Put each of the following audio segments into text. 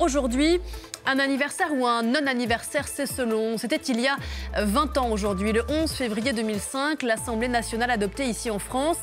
aujourd'hui, un anniversaire ou un non-anniversaire, c'est selon. C'était il y a 20 ans aujourd'hui, le 11 février 2005, l'Assemblée nationale adoptait ici en France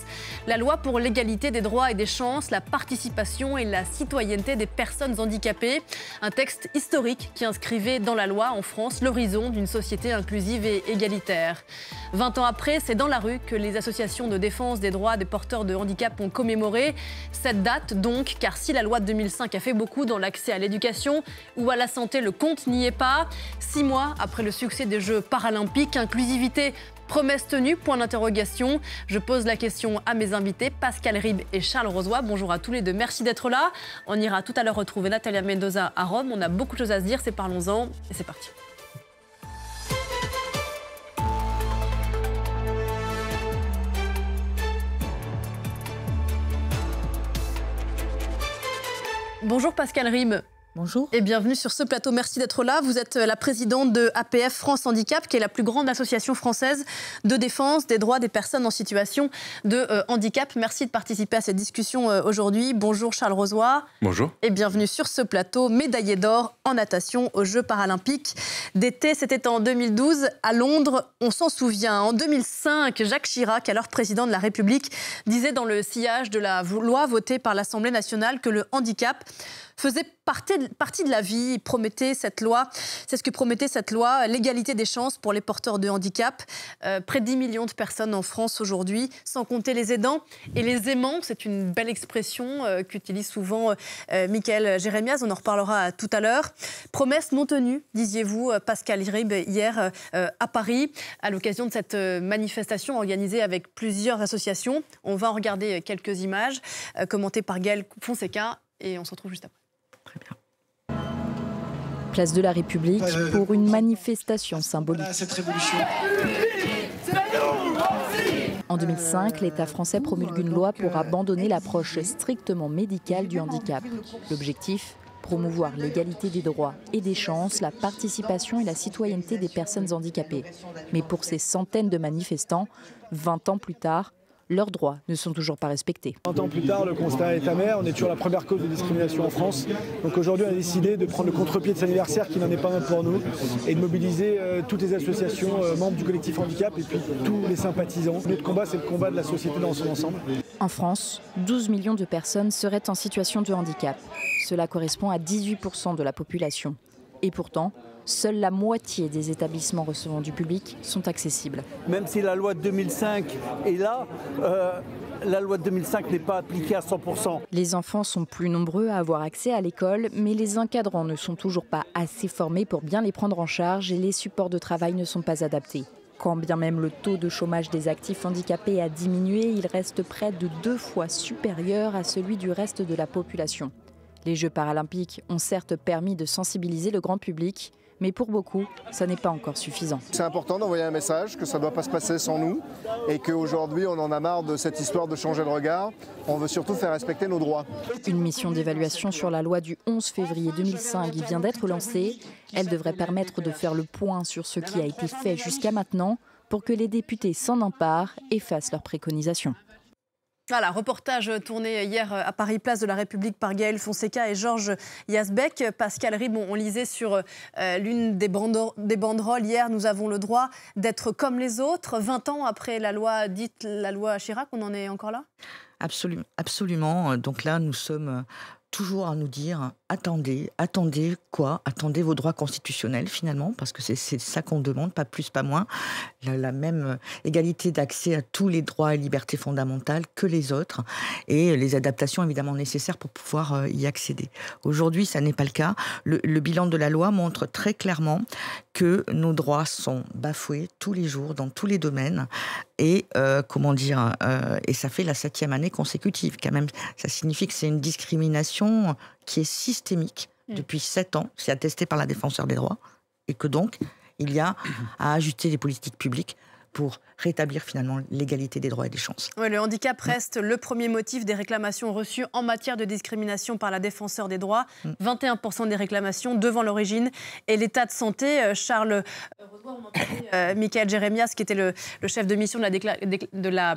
la loi pour l'égalité des droits et des chances, la participation et la citoyenneté des personnes handicapées. Un texte historique qui inscrivait dans la loi en France l'horizon d'une société inclusive et égalitaire. 20 ans après, c'est dans la rue que les associations de défense des droits des porteurs de handicap ont commémoré cette date donc, car si la loi de 2005 a fait beaucoup dans l'accès à l'éducation ou à la santé, le compte n'y est pas. 6 mois après le succès des Jeux paralympiques, inclusivité, promesse tenue, point d'interrogation. Je pose la question à mes invités, Pascal Ribes et Charles Rosoy. Bonjour à tous les deux, merci d'être là. On ira tout à l'heure retrouver Natalia Mendoza à Rome. On a beaucoup de choses à se dire, c'est parlons-en et c'est parti. Bonjour Pascal Ribes. Bonjour. Et bienvenue sur ce plateau. Merci d'être là. Vous êtes la présidente de APF France Handicap, qui est la plus grande association française de défense des droits des personnes en situation de handicap. Merci de participer à cette discussion aujourd'hui. Bonjour Charles Rosoy. Bonjour. Et bienvenue sur ce plateau, médaillé d'or en natation aux Jeux paralympiques d'été. C'était en 2012 à Londres. On s'en souvient. En 2005, Jacques Chirac, alors président de la République, disait dans le sillage de la loi votée par l'Assemblée nationale que le handicap faisait partie de la vie. Il promettait cette loi, c'est ce que promettait cette loi, l'égalité des chances pour les porteurs de handicap. Près de 10 millions de personnes en France aujourd'hui, sans compter les aidants et les aimants. C'est une belle expression qu'utilise souvent Michael Jérémiaz, on en reparlera tout à l'heure. Promesse non tenue, disiez-vous, Pascal Ribes, hier à Paris, à l'occasion de cette manifestation organisée avec plusieurs associations. On va en regarder quelques images, commentées par Gaël Fonseca, et on se retrouve juste après. Très bien. Place de la République pour une manifestation symbolique. Cette révolution. En 2005, l'État français promulgue une loi pour abandonner l'approche strictement médicale du handicap. L'objectif ? Promouvoir l'égalité des droits et des chances, la participation et la citoyenneté des personnes handicapées. Mais pour ces centaines de manifestants, 20 ans plus tard, leurs droits ne sont toujours pas respectés. 20 ans plus tard, le constat est amer. On est toujours la première cause de discrimination en France. Donc aujourd'hui, on a décidé de prendre le contre-pied de cet anniversaire qui n'en est pas un pour nous et de mobiliser toutes les associations membres du collectif handicap et puis tous les sympathisants. Notre combat, c'est le combat de la société dans son ensemble. En France, 12 millions de personnes seraient en situation de handicap. Cela correspond à 18% de la population. Et pourtant, seule la moitié des établissements recevant du public sont accessibles. Même si la loi de 2005 est là, la loi de 2005 n'est pas appliquée à 100%. Les enfants sont plus nombreux à avoir accès à l'école, mais les encadrants ne sont toujours pas assez formés pour bien les prendre en charge et les supports de travail ne sont pas adaptés. Quand bien même le taux de chômage des actifs handicapés a diminué, il reste près de 2 fois supérieur à celui du reste de la population. Les Jeux paralympiques ont certes permis de sensibiliser le grand public, mais pour beaucoup, ça n'est pas encore suffisant. C'est important d'envoyer un message que ça ne doit pas se passer sans nous et qu'aujourd'hui on en a marre de cette histoire de changer de regard. On veut surtout faire respecter nos droits. Une mission d'évaluation sur la loi du 11 février 2005 vient d'être lancée. Elle devrait permettre de faire le point sur ce qui a été fait jusqu'à maintenant pour que les députés s'en emparent et fassent leurs préconisations. Voilà, reportage tourné hier à Paris, place de la République par Gaël Fonseca et Georges Yazbek. Pascal Ribes, on lisait sur l'une des banderoles hier, nous avons le droit d'être comme les autres. 20 ans après la loi dite la loi Chirac, on en est encore là ? Absolument. Donc là, nous sommes toujours à nous dire attendez quoi ? Attendez vos droits constitutionnels finalement, parce que c'est ça qu'on demande, pas plus, pas moins. La même égalité d'accès à tous les droits et libertés fondamentales que les autres, et les adaptations évidemment nécessaires pour pouvoir y accéder. Aujourd'hui, ça n'est pas le cas. Le bilan de la loi montre très clairement que nos droits sont bafoués tous les jours, dans tous les domaines, et et ça fait la 7e année consécutive. Quand même, ça signifie que c'est une discrimination qui est systémique depuis 7 ans, c'est attesté par la défenseure des droits, et que donc, il y a à ajuster les politiques publiques pour rétablir finalement l'égalité des droits et des chances. Ouais, le handicap reste le premier motif des réclamations reçues en matière de discrimination par la défenseure des droits. 21% des réclamations devant l'origine et l'état de santé. Charles, Michael Jérémias, qui était le chef de mission de la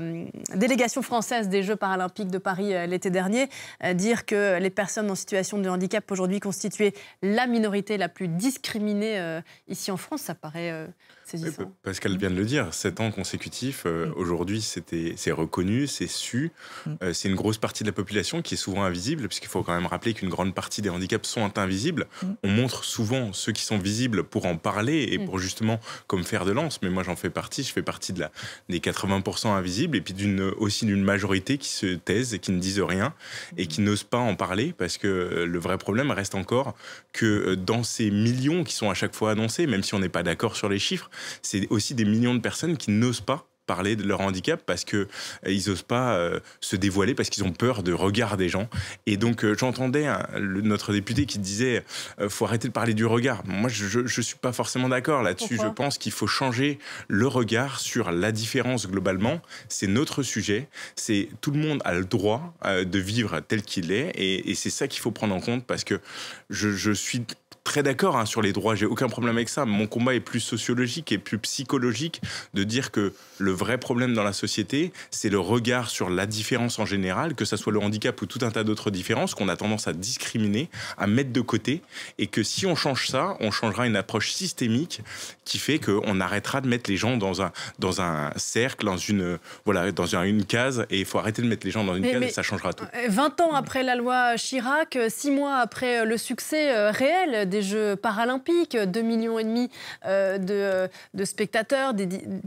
délégation française des Jeux paralympiques de Paris l'été dernier, dire que les personnes en situation de handicap aujourd'hui constituaient la minorité la plus discriminée ici en France. Ça paraît saisissant. Oui, Pascal vient de le dire, 7 ans consécutifs, aujourd'hui c'est reconnu, c'est su. C'est une grosse partie de la population qui est souvent invisible, puisqu'il faut quand même rappeler qu'une grande partie des handicaps sont invisibles. On montre souvent ceux qui sont visibles pour en parler et pour justement comme fer de lance, mais moi j'en fais partie, je fais partie des 80% invisibles et puis aussi d'une majorité qui se taisent et qui ne disent rien et qui n'osent pas en parler, parce que le vrai problème reste encore que dans ces millions qui sont à chaque fois annoncés, même si on n'est pas d'accord sur les chiffres, c'est aussi des millions de personnes qui n'osent pas parler de leur handicap parce qu'ils n'osent pas se dévoiler, parce qu'ils ont peur de regard des gens. Et donc j'entendais notre député qui disait faut arrêter de parler du regard. Moi je ne suis pas forcément d'accord là-dessus. Je pense qu'il faut changer le regard sur la différence globalement. C'est notre sujet. Tout le monde a le droit de vivre tel qu'il est, et c'est ça qu'il faut prendre en compte, parce que je suis très d'accord sur les droits, j'ai aucun problème avec ça. Mon combat est plus sociologique et plus psychologique, de dire que le vrai problème dans la société, c'est le regard sur la différence en général, que ça soit le handicap ou tout un tas d'autres différences qu'on a tendance à discriminer, à mettre de côté, et que si on change ça, on changera une approche systémique qui fait qu'on arrêtera de mettre les gens dans un cercle, dans une case, et il faut arrêter de mettre les gens dans une case, et ça changera tout. 20 ans après la loi Chirac, 6 mois après le succès réel des Jeux paralympiques, 2,5 millions de spectateurs,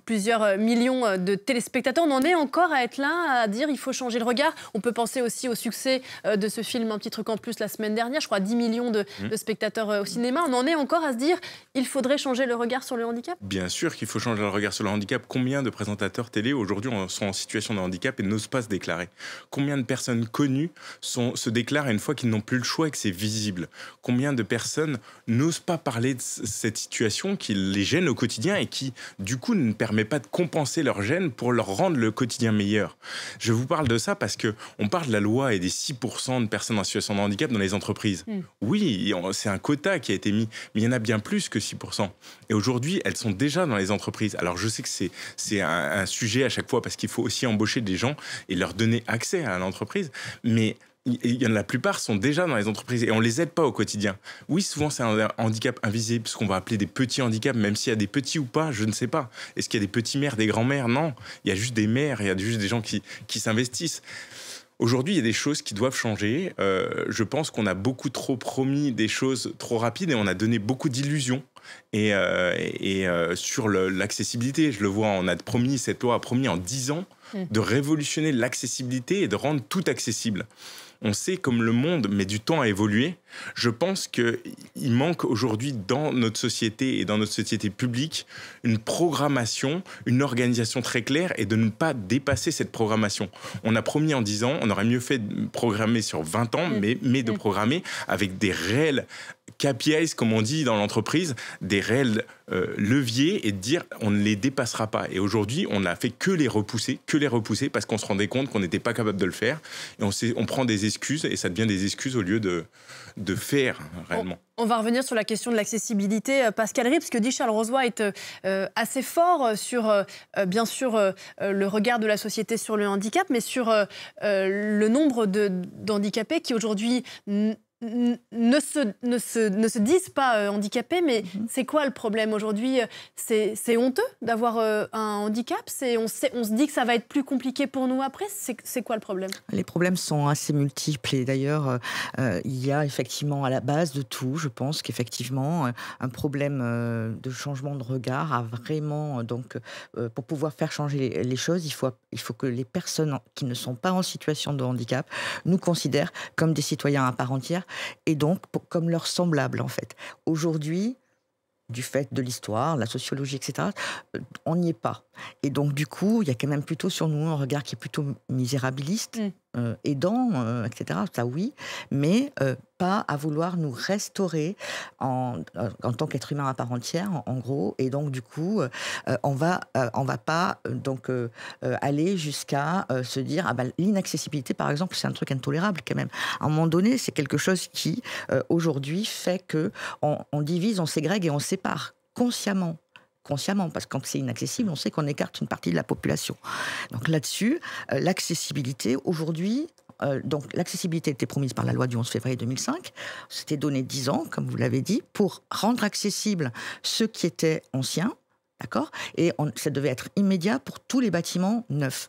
plusieurs millions de téléspectateurs. On en est encore à être là, à dire il faut changer le regard. On peut penser aussi au succès de ce film Un petit truc en plus la semaine dernière, je crois 10 millions de spectateurs au cinéma. On en est encore à se dire il faudrait changer le regard sur le handicap. Bien sûr qu'il faut changer le regard sur le handicap. Combien de présentateurs télé aujourd'hui sont en situation de handicap et n'osent pas se déclarer? Combien de personnes connues se déclarent une fois qu'ils n'ont plus le choix et que c'est visible? Combien de personnes n'osent pas parler de cette situation qui les gêne au quotidien et qui, du coup, ne permet pas de compenser leur gêne pour leur rendre le quotidien meilleur? Je vous parle de ça parce qu'on parle de la loi et des 6% de personnes en situation de handicap dans les entreprises. Oui, c'est un quota qui a été mis, mais il y en a bien plus que 6%. Et aujourd'hui, elles sont déjà dans les entreprises. Alors, je sais que c'est un sujet à chaque fois parce qu'il faut aussi embaucher des gens et leur donner accès à l'entreprise, mais la plupart sont déjà dans les entreprises et on les aide pas au quotidien. Oui, souvent c'est un handicap invisible, ce qu'on va appeler des petits handicaps, même s'il y a des petits ou pas, je ne sais pas. Est-ce qu'il y a des petits mères, des grands-mères? Non, il y a juste des mères, il y a juste des gens qui s'investissent. Aujourd'hui, il y a des choses qui doivent changer. Je pense qu'on a beaucoup trop promis des choses trop rapides et on a donné beaucoup d'illusions. Et sur l'accessibilité, je le vois, cette loi a promis en 10 ans de révolutionner l'accessibilité et de rendre tout accessible. On sait comme le monde met du temps à évoluer. Je pense qu'il manque aujourd'hui dans notre société et dans notre société publique une programmation, une organisation très claire et de ne pas dépasser cette programmation. On a promis en 10 ans, on aurait mieux fait de programmer sur 20 ans, mais de programmer avec des réels KPIs, comme on dit dans l'entreprise, des réels leviers et de dire on ne les dépassera pas. Et aujourd'hui, on n'a fait que les repousser parce qu'on se rendait compte qu'on n'était pas capable de le faire. Et on prend des excuses et ça devient des excuses au lieu de faire réellement. On va revenir sur la question de l'accessibilité. Pascal Ripp, ce que dit Charles Rozoy est assez fort sur, bien sûr, le regard de la société sur le handicap, mais sur le nombre d'handicapés qui aujourd'hui ne se disent pas handicapés, mais c'est quoi le problème aujourd'hui? C'est honteux d'avoir un handicap, on se dit que ça va être plus compliqué pour nous après, c'est quoi le problème? Les problèmes sont assez multiples et d'ailleurs il y a effectivement à la base de tout, je pense qu'effectivement un problème de changement de regard a vraiment, donc pour pouvoir faire changer les choses, il faut que les personnes qui ne sont pas en situation de handicap nous considèrent comme des citoyens à part entière et donc comme leurs semblables en fait. Aujourd'hui, du fait de l'histoire, la sociologie, etc., on n'y est pas. Et donc, du coup, il y a quand même plutôt sur nous un regard qui est plutôt misérabiliste, aidant, etc., ça oui, mais pas à vouloir nous restaurer en tant qu'être humain à part entière, en gros. Et donc, du coup, on va pas donc, aller jusqu'à se dire ah ben, l'inaccessibilité, par exemple, c'est un truc intolérable quand même. À un moment donné, c'est quelque chose qui, aujourd'hui, fait qu'on divise, on ségrègue et on sépare consciemment consciemment, parce que quand c'est inaccessible, on sait qu'on écarte une partie de la population. Donc là-dessus, l'accessibilité, aujourd'hui, donc l'accessibilité était promise par la loi du 11 février 2005. C'était donné 10 ans, comme vous l'avez dit, pour rendre accessible ceux qui étaient anciens. D'accord ? Et ça devait être immédiat pour tous les bâtiments neufs.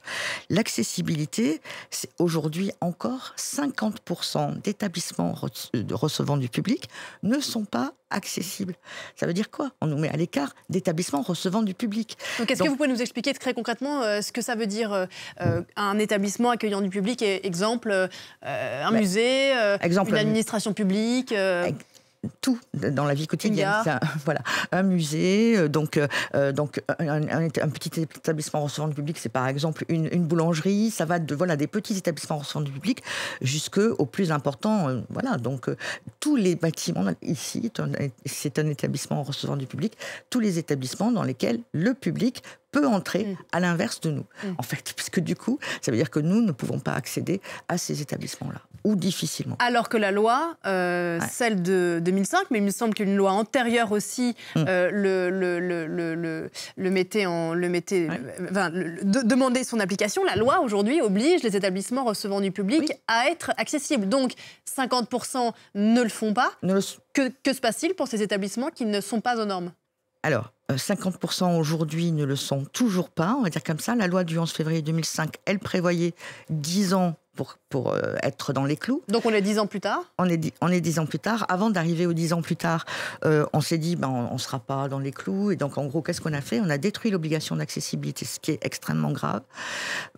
L'accessibilité, c'est aujourd'hui encore 50% d'établissements recevant du public ne sont pas accessibles. Ça veut dire quoi ? On nous met à l'écart d'établissements recevant du public. Donc, est-ce que vous pouvez nous expliquer très concrètement ce que ça veut dire un établissement accueillant du public, exemple un musée, une administration publique tout dans la vie quotidienne. Voilà, un musée, donc un petit établissement recevant du public, c'est par exemple une boulangerie. Ça va des petits établissements recevant du public jusqu'au plus important. Voilà, donc tous les bâtiments ici, c'est un établissement recevant du public. Tous les établissements dans lesquels le public peut entrer à l'inverse de nous. En fait, puisque du coup, ça veut dire que nous ne pouvons pas accéder à ces établissements-là, ou difficilement. Alors que la loi, celle de 2005, mais il me semble qu'une loi antérieure aussi demandait son application. La loi, aujourd'hui, oblige les établissements recevant du public à être accessibles. Donc, 50% ne le font pas. Que se passe-t-il pour ces établissements qui ne sont pas aux normes ? Alors, 50% aujourd'hui ne le sont toujours pas, on va dire comme ça. La loi du 11 février 2005, elle prévoyait 10 ans pour être dans les clous. Donc on est 10 ans plus tard ? On est 10 ans plus tard. Avant d'arriver aux 10 ans plus tard, on s'est dit on ne sera pas dans les clous. Et donc en gros, qu'est-ce qu'on a fait ? On a détruit l'obligation d'accessibilité, ce qui est extrêmement grave.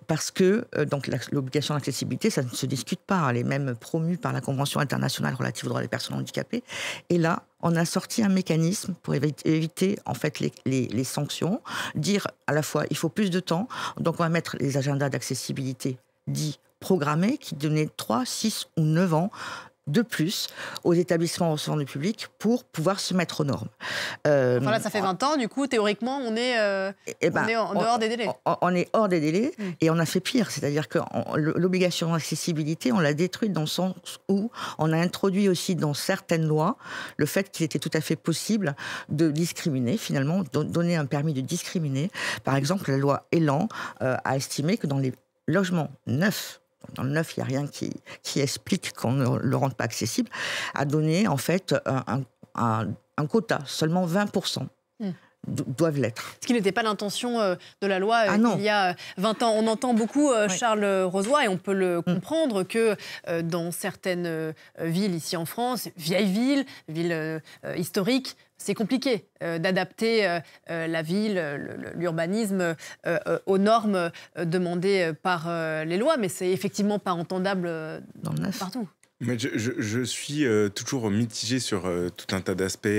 Parce que donc l'obligation d'accessibilité, ça ne se discute pas. Elle est même promue par la Convention internationale relative aux droits des personnes handicapées. Et là, on a sorti un mécanisme pour éviter en fait les sanctions. Dire à la fois, il faut plus de temps. Donc on va mettre les agendas d'accessibilité dits programmés qui donnaient 3, 6 ou 9 ans de plus aux établissements recevant du public pour pouvoir se mettre aux normes. Voilà, ça fait 20 ans, du coup, théoriquement, on est en dehors des délais. On est hors des délais et on a fait pire. C'est-à-dire que l'obligation d'accessibilité, on l'a détruite dans le sens où on a introduit aussi dans certaines lois le fait qu'il était tout à fait possible de discriminer, finalement, donner un permis de discriminer. Par exemple, la loi Elan a estimé que dans les logements neufs, dans le neuf, il n'y a rien qui explique qu'on ne le rende pas accessible, a donné en fait un quota. Seulement 20% doivent l'être. Ce qui n'était pas l'intention de la loi il y a 20 ans. On entend beaucoup Charles Rozoy et on peut le comprendre que dans certaines villes ici en France, vieilles villes historiques, c'est compliqué d'adapter la ville, l'urbanisme aux normes demandées par les lois, mais c'est effectivement pas entendable partout. Mais je suis toujours mitigé sur tout un tas d'aspects.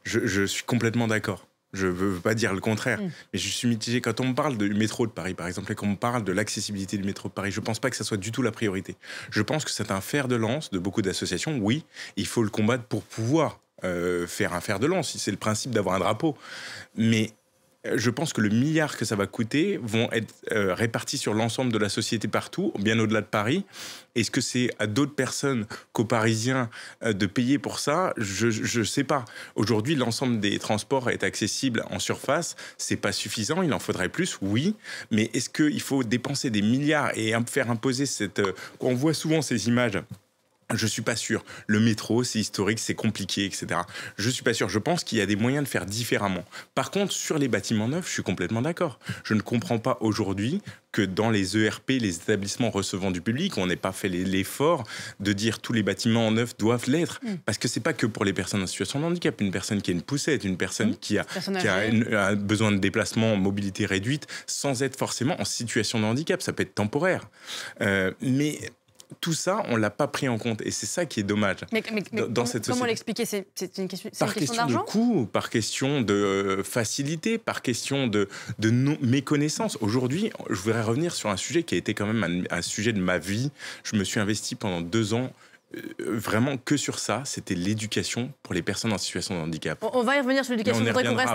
Je suis complètement d'accord. Je ne veux pas dire le contraire, mais je suis mitigé. Quand on me parle du métro de Paris, par exemple, et qu'on me parle de l'accessibilité du métro de Paris, je ne pense pas que ça soit du tout la priorité. Je pense que c'est un fer de lance de beaucoup d'associations. Oui, il faut le combattre pour pouvoir faire un fer de lance. C'est le principe d'avoir un drapeau. Mais je pense que le milliard que ça va coûter vont être répartis sur l'ensemble de la société partout, bien au-delà de Paris. Est-ce que c'est à d'autres personnes qu'aux Parisiens de payer pour ça ? Je ne sais pas. Aujourd'hui, l'ensemble des transports est accessible en surface. Ce n'est pas suffisant, il en faudrait plus, oui. Mais est-ce qu'il faut dépenser des milliards et faire imposer cette... On voit souvent ces images. Je suis pas sûr. Le métro, c'est historique, c'est compliqué, etc. Je suis pas sûr. Je pense qu'il y a des moyens de faire différemment. Par contre, sur les bâtiments neufs, je suis complètement d'accord. Je ne comprends pas aujourd'hui que dans les ERP, les établissements recevant du public, on n'ait pas fait l'effort de dire tous les bâtiments neufs doivent l'être. Parce que c'est pas que pour les personnes en situation de handicap. Une personne qui a une poussette, une personne qui a un besoin de déplacement, mobilité réduite, sans être forcément en situation de handicap. Ça peut être temporaire. Mais tout ça, on ne l'a pas pris en compte. Et c'est ça qui est dommage dans cette société. Comment l'expliquer ? C'est une question d'argent ? Par question de coût, par question de facilité, par question de méconnaissance. Aujourd'hui, je voudrais revenir sur un sujet qui a été quand même un sujet de ma vie. Je me suis investi pendant 2 ans vraiment que sur ça, c'était l'éducation pour les personnes en situation de handicap. On va y revenir sur l'éducation, je voudrais qu'on reste,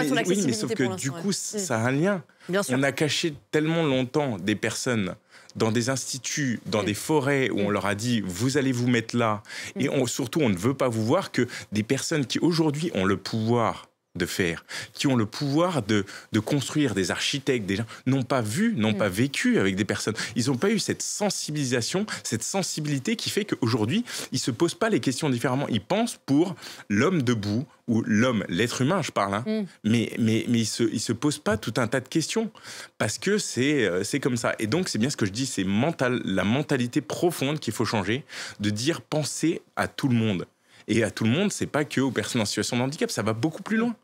sur l'accessibilité. Mais sauf que du coup, ça a un lien. On a caché tellement longtemps des personnes dans des instituts, dans des forêts où on leur a dit « vous allez vous mettre là » et surtout on ne veut pas vous voir, que des personnes qui aujourd'hui ont le pouvoir de faire, qui ont le pouvoir de construire, des architectes, des gens, n'ont pas vu, n'ont pas vécu avec des personnes. Ils n'ont pas eu cette sensibilisation, cette sensibilité qui fait qu'aujourd'hui, ils ne se posent pas les questions différemment. Ils pensent pour l'homme debout, ou l'homme, l'être humain, je parle, mais ils se posent pas tout un tas de questions, parce que c'est comme ça. Et donc, c'est bien ce que je dis, c'est la mentalité profonde qu'il faut changer, de dire penser à tout le monde. Et à tout le monde, c'est pas que aux personnes en situation de handicap, ça va beaucoup plus loin.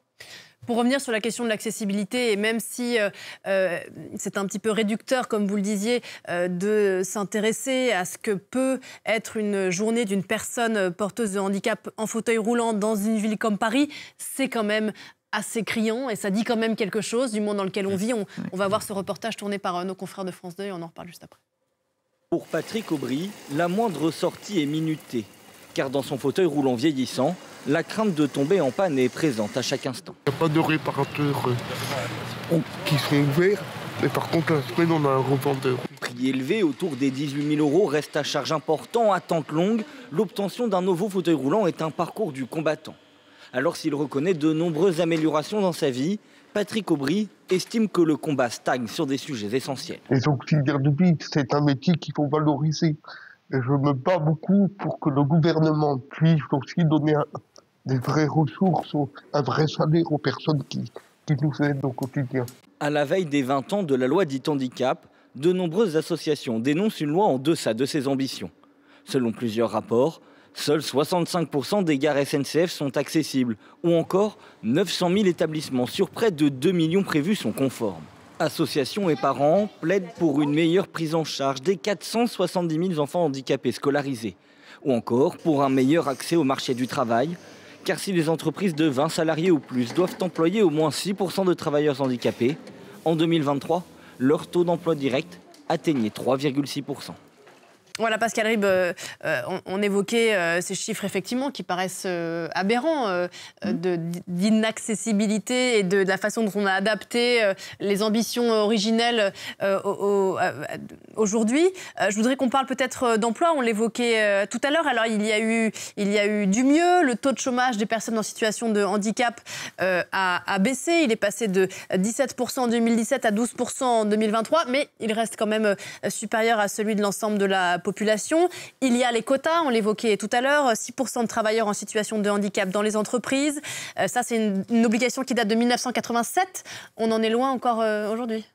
Pour revenir sur la question de l'accessibilité, et même si c'est un petit peu réducteur, comme vous le disiez, de s'intéresser à ce que peut être une journée d'une personne porteuse de handicap en fauteuil roulant dans une ville comme Paris, c'est quand même assez criant et ça dit quand même quelque chose du monde dans lequel on vit. On va voir ce reportage tourné par nos confrères de France 2 et on en reparle juste après. Pour Patrick Aubry, la moindre sortie est minutée, car dans son fauteuil roulant vieillissant, la crainte de tomber en panne est présente à chaque instant. Il n'y a pas de réparateurs qui sont ouverts, mais par contre, la semaine, on a un revendeur. Prix élevé, autour des 18 000 €, reste à charge important, attente longue. L'obtention d'un nouveau fauteuil roulant est un parcours du combattant. Alors s'il reconnaît de nombreuses améliorations dans sa vie, Patrick Aubry estime que le combat stagne sur des sujets essentiels. Les auxiliaires de vie, c'est un métier qu'il faut valoriser. Et je me bats beaucoup pour que le gouvernement puisse aussi donner des vraies ressources, un vrai salaire aux personnes qui nous aident au quotidien. À la veille des 20 ans de la loi dite handicap, de nombreuses associations dénoncent une loi en deçà de ses ambitions. Selon plusieurs rapports, seuls 65% des gares SNCF sont accessibles, ou encore 900 000 établissements sur près de 2 millions prévus sont conformes. Associations et parents plaident pour une meilleure prise en charge des 470 000 enfants handicapés scolarisés, ou encore pour un meilleur accès au marché du travail, car si les entreprises de 20 salariés ou plus doivent employer au moins 6% de travailleurs handicapés, en 2023, leur taux d'emploi direct atteignait 3,6%. Voilà, Pascal Ribes, on évoquait ces chiffres effectivement qui paraissent aberrants d'inaccessibilité et de la façon dont on a adapté les ambitions originelles aujourd'hui. Je voudrais qu'on parle peut-être d'emploi, on l'évoquait tout à l'heure. Alors il y a eu du mieux, le taux de chômage des personnes en situation de handicap a baissé, il est passé de 17% en 2017 à 12% en 2023, mais il reste quand même supérieur à celui de l'ensemble de la population. Il y a les quotas, on l'évoquait tout à l'heure, 6% de travailleurs en situation de handicap dans les entreprises. Ça, c'est une obligation qui date de 1987. On en est loin encore aujourd'hui.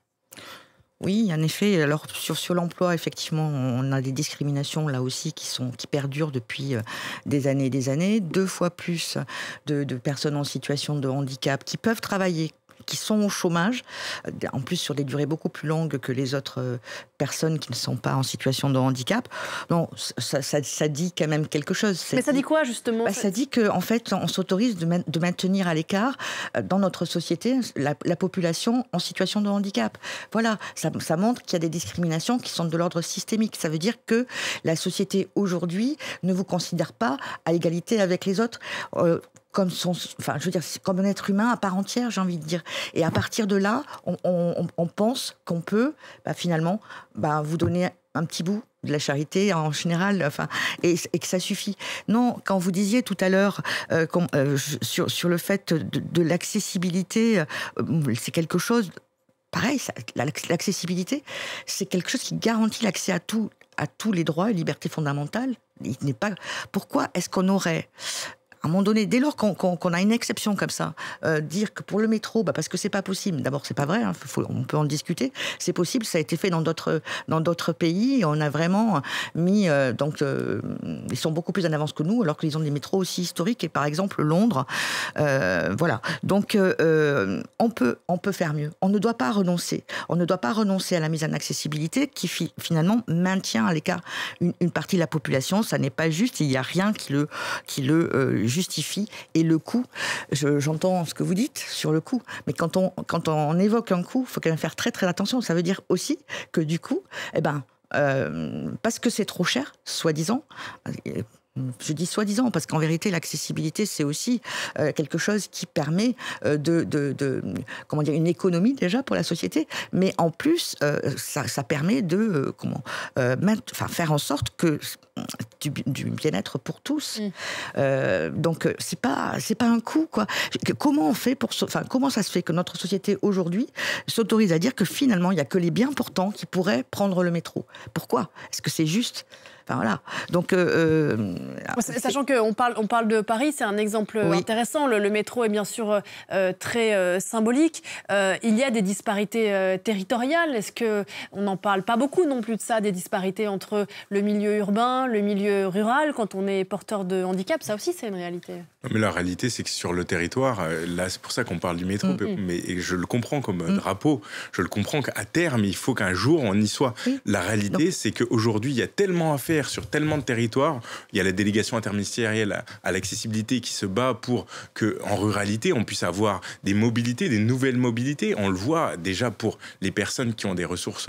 Oui, en effet. Alors sur l'emploi, effectivement, on a des discriminations là aussi qui perdurent depuis des années et des années. 2 fois plus de personnes en situation de handicap qui peuvent travailler, qui sont au chômage, en plus sur des durées beaucoup plus longues que les autres personnes qui ne sont pas en situation de handicap. Non, ça dit quand même quelque chose. Mais ça dit quoi, justement ? Ça dit qu'en fait, on s'autorise de maintenir à l'écart, dans notre société, la population en situation de handicap. Voilà, ça montre qu'il y a des discriminations qui sont de l'ordre systémique. Ça veut dire que la société, aujourd'hui, ne vous considère pas à égalité avec les autres, comme un être humain à part entière, j'ai envie de dire. Et à partir de là, on pense qu'on peut finalement vous donner un petit bout de la charité en général, et que ça suffit. Non, quand vous disiez tout à l'heure sur le fait de l'accessibilité, c'est quelque chose. Pareil, l'accessibilité, c'est quelque chose qui garantit l'accès à tous les droits et libertés fondamentales. Il n'est pas. Pourquoi est-ce qu'on aurait à un moment donné, dès lors qu'on a une exception comme ça, dire que pour le métro, parce que c'est pas possible. D'abord, c'est pas vrai. On peut en discuter. C'est possible. Ça a été fait dans d'autres pays. On a vraiment mis. Ils sont beaucoup plus en avance que nous, alors qu'ils ont des métros aussi historiques. Et par exemple, Londres. Voilà. Donc, on peut faire mieux. On ne doit pas renoncer. On ne doit pas renoncer à la mise en accessibilité qui finalement maintient à l'écart une partie de la population. Ça n'est pas juste. Il n'y a rien qui le justifie. Et le coût, j'entends ce que vous dites sur le coût, mais quand on évoque un coût, il faut quand même faire très très attention. Ça veut dire aussi que du coup, parce que c'est trop cher, soi-disant, Je dis soi-disant, parce qu'en vérité, l'accessibilité, c'est aussi quelque chose qui permet comment dire, une économie déjà pour la société, mais en plus, ça permet de faire en sorte que du bien-être pour tous. Donc, c'est pas un coût, quoi. Comment on fait comment ça se fait que notre société aujourd'hui s'autorise à dire que finalement, il n'y a que les bien portants qui pourraient prendre le métro? Pourquoi? Est-ce que c'est juste? Enfin, voilà. Donc, sachant qu'on parle de Paris, c'est un exemple intéressant. Le métro est bien sûr très symbolique. Il y a des disparités territoriales. Est-ce qu'on n'en parle pas beaucoup non plus de ça, des disparités entre le milieu urbain, le milieu rural, quand on est porteur de handicap? Ça aussi, c'est une réalité. Mais la réalité, c'est que sur le territoire, là, c'est pour ça qu'on parle du métro, mais et je le comprends comme drapeau. Je le comprends qu'à terme, il faut qu'un jour, on y soit. La réalité, c'est qu'aujourd'hui, il y a tellement à faire sur tellement de territoires. Il y a la délégation interministérielle à l'accessibilité qui se bat pour qu'en ruralité, on puisse avoir des mobilités, des nouvelles mobilités. On le voit déjà pour les personnes qui ont des ressources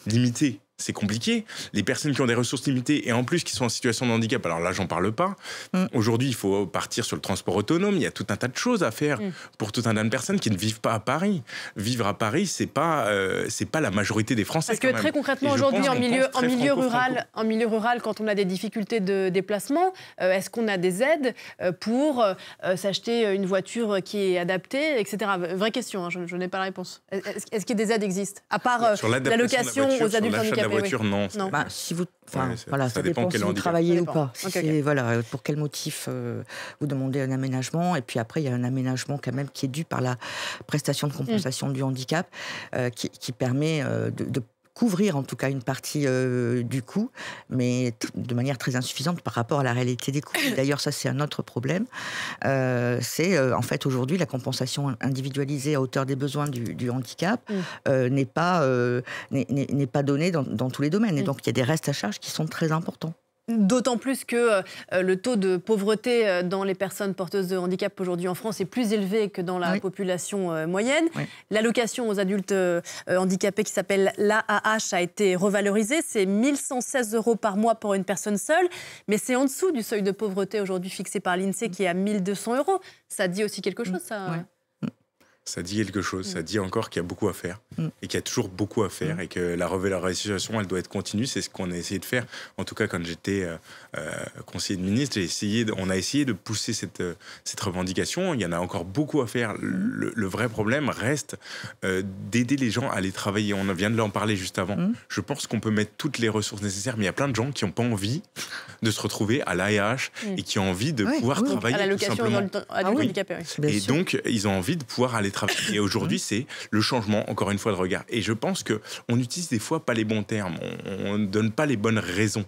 limitées. C'est compliqué. Les personnes qui ont des ressources limitées et en plus qui sont en situation de handicap, alors là, j'en parle pas. Aujourd'hui, il faut partir sur le transport autonome. Il y a tout un tas de choses à faire pour tout un tas de personnes qui ne vivent pas à Paris. Vivre à Paris, c'est pas la majorité des Français. Parce que très concrètement, aujourd'hui, en milieu rural, quand on a des difficultés de déplacement, est-ce qu'on a des aides pour s'acheter une voiture qui est adaptée, etc. Vraie question, hein, je n'ai pas la réponse. Est-ce que des aides existent? À part l'allocation aux adultes handicapés. Voiture, non. Si vous, ça dépend si vous travaillez ou pas. Pour quel motif vous demandez un aménagement. Et puis après, il y a un aménagement quand même qui est dû par la prestation de compensation du handicap qui permet de couvrir en tout cas une partie du coût, mais de manière très insuffisante par rapport à la réalité des coûts. D'ailleurs, ça c'est un autre problème. C'est en fait aujourd'hui la compensation individualisée à hauteur des besoins du handicap n'est pas donnée dans tous les domaines. Et donc il y a des restes à charge qui sont très importants. D'autant plus que le taux de pauvreté dans les personnes porteuses de handicap aujourd'hui en France est plus élevé que dans la population moyenne. L'allocation aux adultes handicapés qui s'appelle l'AAH a été revalorisée. C'est 1 116 € par mois pour une personne seule. Mais c'est en dessous du seuil de pauvreté aujourd'hui fixé par l'INSEE qui est à 1 200 €. Ça dit aussi quelque chose, ça Ça dit quelque chose, ça dit encore qu'il y a beaucoup à faire et qu'il y a toujours beaucoup à faire et que la revalorisation, elle doit être continue. C'est ce qu'on a essayé de faire. En tout cas, quand j'étais conseiller de ministre, on a essayé de pousser cette revendication. Il y en a encore beaucoup à faire. Le vrai problème reste d'aider les gens à aller travailler. On vient de l'en parler juste avant. Je pense qu'on peut mettre toutes les ressources nécessaires, mais il y a plein de gens qui n'ont pas envie de se retrouver à l'AAH et qui ont envie de pouvoir travailler. À l'allocation adultes handicapés. Et donc, ils ont envie de pouvoir aller travailler. Et aujourd'hui, c'est le changement, encore une fois, de regard. Et je pense qu'on utilise des fois pas les bons termes, on ne donne pas les bonnes raisons.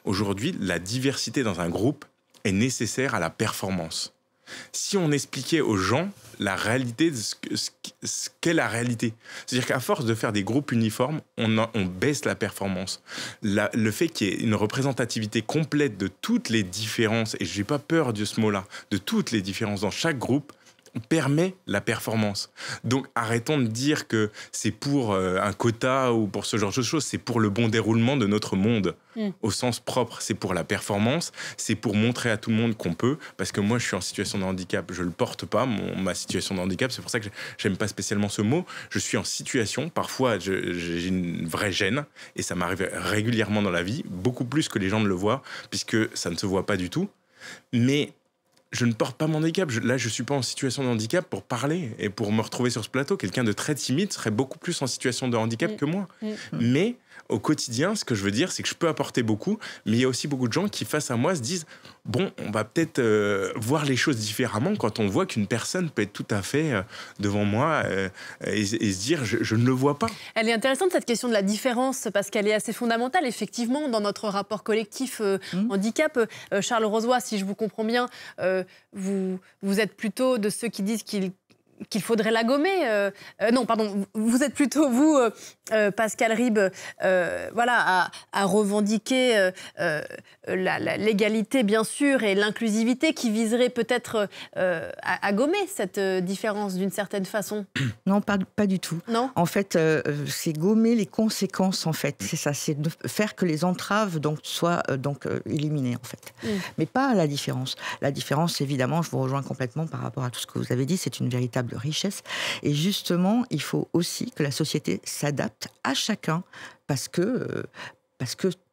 Aujourd'hui, la diversité dans un groupe est nécessaire à la performance. Si on expliquait aux gens la réalité de ce qu'est la réalité, c'est-à-dire qu'à force de faire des groupes uniformes, on baisse la performance. Le fait qu'il y ait une représentativité complète de toutes les différences, et je n'ai pas peur de ce mot-là, de toutes les différences dans chaque groupe, permet la performance. Donc arrêtons de dire que c'est pour un quota ou pour ce genre de choses, c'est pour le bon déroulement de notre monde au sens propre, c'est pour la performance, c'est pour montrer à tout le monde qu'on peut, parce que moi je suis en situation de handicap, je le porte pas, ma situation de handicap, c'est pour ça que j'aime pas spécialement ce mot, je suis en situation, parfois j'ai une vraie gêne, et ça m'arrive régulièrement dans la vie, beaucoup plus que les gens ne le voient, puisque ça ne se voit pas du tout, mais je ne porte pas mon handicap. Là, je ne suis pas en situation de handicap pour parler et pour me retrouver sur ce plateau. Quelqu'un de très timide serait beaucoup plus en situation de handicap que moi. Mais au quotidien, ce que je veux dire, c'est que je peux apporter beaucoup, mais il y a aussi beaucoup de gens qui, face à moi, se disent « Bon, on va peut-être voir les choses différemment quand on voit qu'une personne peut être tout à fait devant moi et se dire « Je ne le vois pas ». Elle est intéressante, cette question de la différence, parce qu'elle est assez fondamentale, effectivement, dans notre rapport collectif handicap. Charles Rozoy, si je vous comprends bien, vous êtes plutôt de ceux qui disent qu'il qu'il faudrait la gommer. Non, pardon, vous êtes plutôt, vous, Pascal Ribes, à revendiquer l'égalité, bien sûr, et l'inclusivité qui viserait peut-être à gommer cette différence d'une certaine façon. Non, pas du tout. Non. En fait, c'est gommer les conséquences, en fait. C'est ça, c'est de faire que les entraves soient éliminées, en fait. Mais pas la différence. La différence, évidemment, je vous rejoins complètement par rapport à tout ce que vous avez dit, c'est une véritable richesse. Et justement, il faut aussi que la société s'adapte à chacun parce que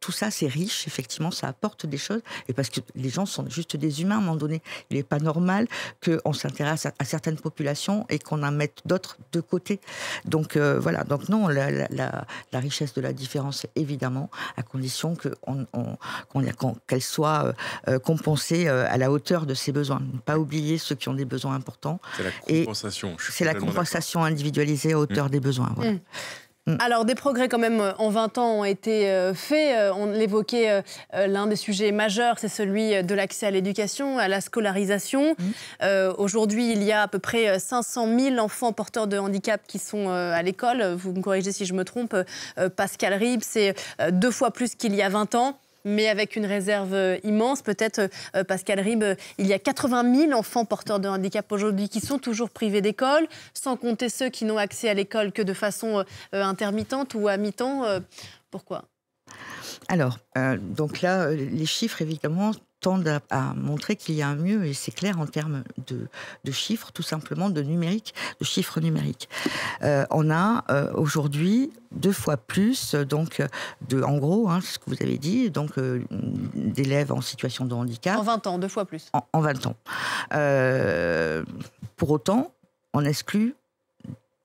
tout ça, c'est riche, effectivement, ça apporte des choses, et parce que les gens sont juste des humains à un moment donné. Il n'est pas normal qu'on s'intéresse à certaines populations et qu'on en mette d'autres de côté. Donc voilà, donc non, la richesse de la différence, évidemment, à condition qu'elle soit compensée à la hauteur de ses besoins. Ne pas oublier ceux qui ont des besoins importants. C'est la compensation. C'est la compensation individualisée à hauteur des besoins. Voilà. Alors, des progrès quand même en 20 ans ont été faits. On l'évoquait, l'un des sujets majeurs, c'est celui de l'accès à l'éducation, à la scolarisation. Aujourd'hui, il y a à peu près 500 000 enfants porteurs de handicap qui sont à l'école. Vous me corrigez si je me trompe, Pascal Ribes, c'est 2 fois plus qu'il y a 20 ans. Mais avec une réserve immense, peut-être, Pascal Ribes, il y a 80 000 enfants porteurs de handicap aujourd'hui qui sont toujours privés d'école, sans compter ceux qui n'ont accès à l'école que de façon intermittente ou à mi-temps. Pourquoi ? Alors, donc là, les chiffres, évidemment, tendent à montrer qu'il y a un mieux, et c'est clair en termes de chiffres, tout simplement, de chiffres numériques. On a aujourd'hui 2 fois plus, donc, en gros, c'est ce que vous avez dit, donc, d'élèves en situation de handicap. En 20 ans, 2 fois plus. En 20 ans. Pour autant, on exclut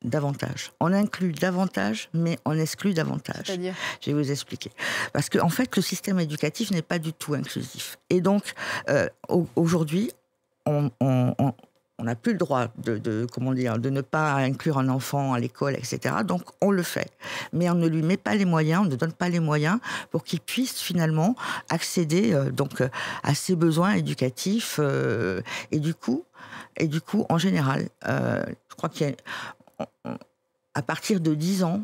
davantage. On inclut davantage, mais on exclut davantage. C'est-à-dire ? Je vais vous expliquer. Parce qu'en fait, le système éducatif n'est pas du tout inclusif. Et donc, aujourd'hui, on n'a plus le droit de ne pas inclure un enfant à l'école, etc. Donc, on le fait. Mais on ne lui met pas les moyens, on ne donne pas les moyens pour qu'il puisse finalement accéder à ses besoins éducatifs. Et du coup, en général, je crois qu'il y a... À partir de 10 ans,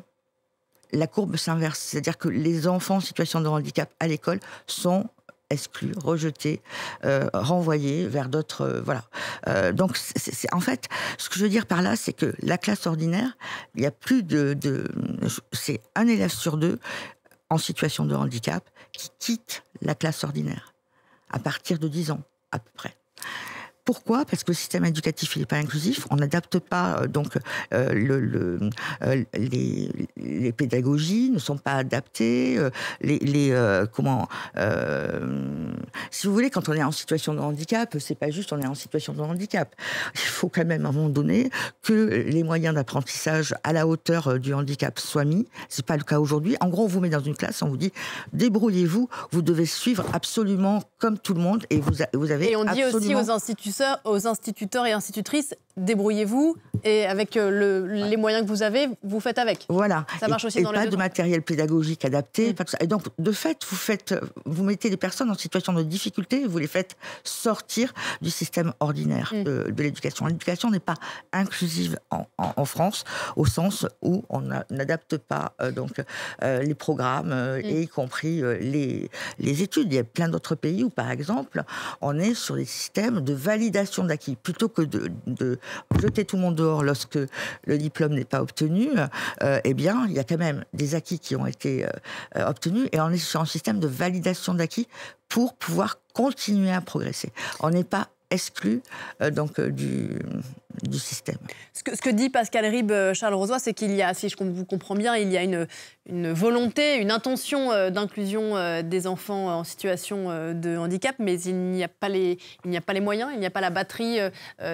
la courbe s'inverse. C'est-à-dire que les enfants en situation de handicap à l'école sont exclus, rejetés, renvoyés vers d'autres... donc, en fait, ce que je veux dire par là, c'est que la classe ordinaire, il y a plus c'est 1 élève sur 2 en situation de handicap qui quitte la classe ordinaire à partir de 10 ans, à peu près. Pourquoi ? Parce que le système éducatif n'est pas inclusif. On n'adapte pas les pédagogies ne sont pas adaptées. Si vous voulez, quand on est en situation de handicap, c'est pas juste on est en situation de handicap. Il faut quand même à un moment donné que les moyens d'apprentissage à la hauteur du handicap soient mis. C'est pas le cas aujourd'hui. En gros, on vous met dans une classe, on vous dit débrouillez-vous. Vous devez suivre absolument comme tout le monde et vous avez. Et on dit absolument... aussi aux instituteurs et institutrices, débrouillez-vous et avec les moyens que vous avez, vous faites avec. Voilà. Ça marche aussi dans les deux. Et pas de matériel pédagogique adapté. Pas tout ça. Et donc, de fait, vous mettez les personnes en situation de difficulté et vous les faites sortir du système ordinaire de l'éducation. L'éducation n'est pas inclusive en France, au sens où on n'adapte pas les programmes, et y compris les études. Il y a plein d'autres pays où, par exemple, on est sur des systèmes de validation d'acquis. Plutôt que de jeter tout le monde dehors lorsque le diplôme n'est pas obtenu, eh bien, il y a quand même des acquis qui ont été obtenus et on est sur un système de validation d'acquis pour pouvoir continuer à progresser. On n'est pas exclu du système. Ce que dit Pascal Ribes, Charles Rozoy, c'est qu'il y a, si je vous comprends bien, il y a une volonté, une intention d'inclusion des enfants en situation de handicap, mais il n'y a pas les moyens, il n'y a pas la batterie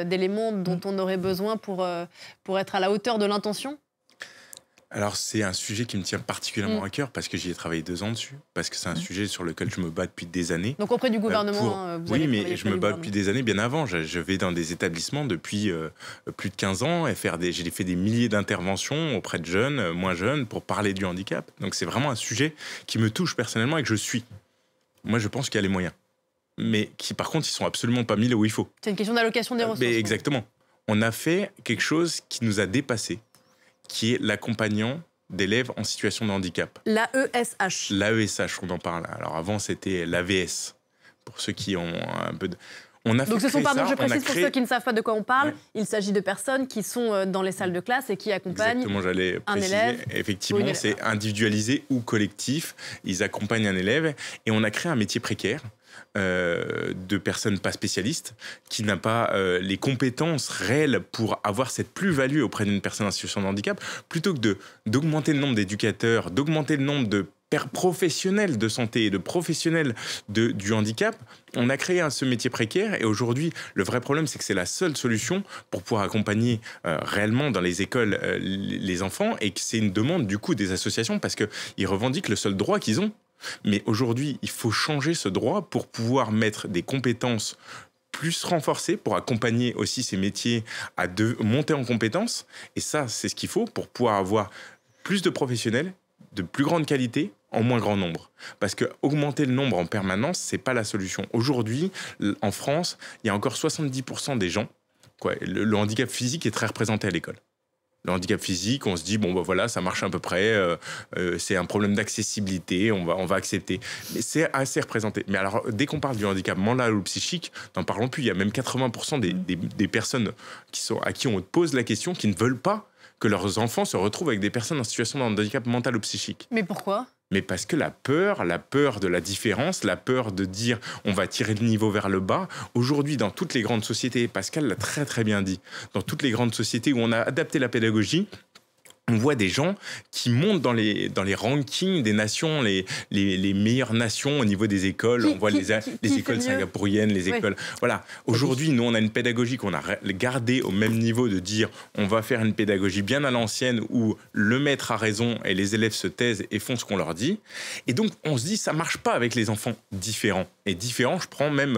d'éléments dont on aurait besoin pour être à la hauteur de l'intention. Alors, c'est un sujet qui me tient particulièrement à cœur parce que j'y ai travaillé 2 ans dessus, parce que c'est un sujet sur lequel je me bats depuis des années. Donc, auprès du gouvernement, oui, mais je me bats depuis des années, bien avant. Je vais dans des établissements depuis plus de 15 ans et j'ai fait des milliers d'interventions auprès de jeunes, moins jeunes, pour parler du handicap. Donc, c'est vraiment un sujet qui me touche personnellement et que je suis. Moi, je pense qu'il y a les moyens. Mais qui, par contre, ils sont absolument pas mis là où il faut. C'est une question d'allocation des ressources. Exactement. on a fait quelque chose qui nous a dépassé, qui est l'accompagnant d'élèves en situation de handicap. L'AESH. L'AESH, on en parle. Alors avant, c'était l'AVS, pour ceux qui ont un peu de... Donc je précise pour ceux qui ne savent pas de quoi on parle, ouais. Il s'agit de personnes qui sont dans les salles de classe et qui accompagnent un élève. Effectivement, c'est individualisé ou collectif. Ils accompagnent un élève et on a créé un métier précaire de personnes pas spécialistes qui n'a pas les compétences réelles pour avoir cette plus-value auprès d'une personne en situation de handicap, plutôt que d'augmenter le nombre d'éducateurs, d'augmenter le nombre de professionnels de santé et de professionnels du handicap, on a créé ce métier précaire et aujourd'hui, le vrai problème, c'est que c'est la seule solution pour pouvoir accompagner réellement dans les écoles les enfants et que c'est une demande du coup des associations parce qu'ils revendiquent le seul droit qu'ils ont. Mais aujourd'hui, il faut changer ce droit pour pouvoir mettre des compétences plus renforcées pour accompagner aussi ces métiers à monter en compétences. Et ça, c'est ce qu'il faut pour pouvoir avoir plus de professionnels de plus grande qualité en moins grand nombre. Parce que augmenter le nombre en permanence, c'est pas la solution. Aujourd'hui, en France, il y a encore 70% des gens, le handicap physique est très représenté à l'école. Le handicap physique, on se dit, bon, bah voilà, ça marche à peu près, c'est un problème d'accessibilité, on va accepter. Mais c'est assez représenté. Mais alors, dès qu'on parle du handicap mental ou psychique, n'en parlons plus. Il y a même 80% des personnes à qui on pose la question qui ne veulent pas que leurs enfants se retrouvent avec des personnes en situation de handicap mental ou psychique. Mais pourquoi ? Mais parce que la peur de la différence, la peur de dire on va tirer le niveau vers le bas. Aujourd'hui, dans toutes les grandes sociétés, Pascal l'a très très bien dit, dans toutes les grandes sociétés où on a adapté la pédagogie, on voit des gens qui montent dans les rankings des nations, les meilleures nations au niveau des écoles. On voit les écoles singapouriennes, les écoles... Voilà. Aujourd'hui, nous, on a une pédagogie qu'on a gardée au même niveau de dire on va faire une pédagogie bien à l'ancienne où le maître a raison et les élèves se taisent et font ce qu'on leur dit. Et donc, on se dit ça marche pas avec les enfants différents. Et différents, je prends même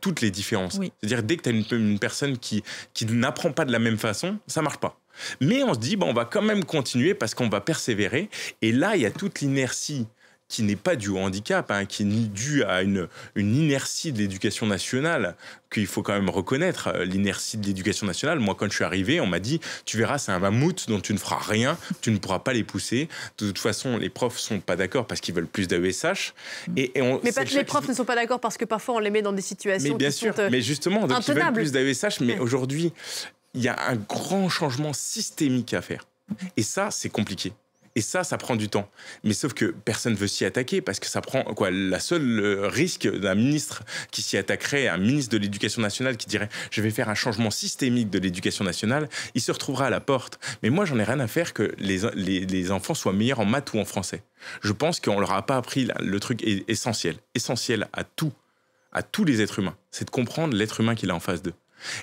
toutes les différences. Oui. C'est-à-dire, dès que tu as une personne qui n'apprend pas de la même façon, ça marche pas. Mais on se dit, on va quand même continuer parce qu'on va persévérer. Et là, il y a toute l'inertie qui n'est pas due au handicap, qui est due à une inertie de l'éducation nationale qu'il faut quand même reconnaître, l'inertie de l'éducation nationale. Moi, quand je suis arrivé, on m'a dit, tu verras, c'est un mammouth dont tu ne feras rien, tu ne pourras pas les pousser. De toute façon, les profs ne sont pas d'accord parce qu'ils veulent plus d'AESH. Mais pas que les profs ne sont pas d'accord parce que parfois on les met dans des situations bien sûr, mais justement, donc ils veulent plus d'AESH, mais aujourd'hui, il y a un grand changement systémique à faire. Et ça, c'est compliqué. Et ça prend du temps. Mais sauf que personne ne veut s'y attaquer parce que ça prend... La seule risque d'un ministre qui s'y attaquerait, un ministre de l'Éducation nationale qui dirait « je vais faire un changement systémique de l'Éducation nationale », il se retrouvera à la porte. Mais moi, j'en ai rien à faire que les enfants soient meilleurs en maths ou en français. Je pense qu'on leur a pas appris le truc essentiel à tous les êtres humains. C'est de comprendre l'être humain qu'il a en face d'eux.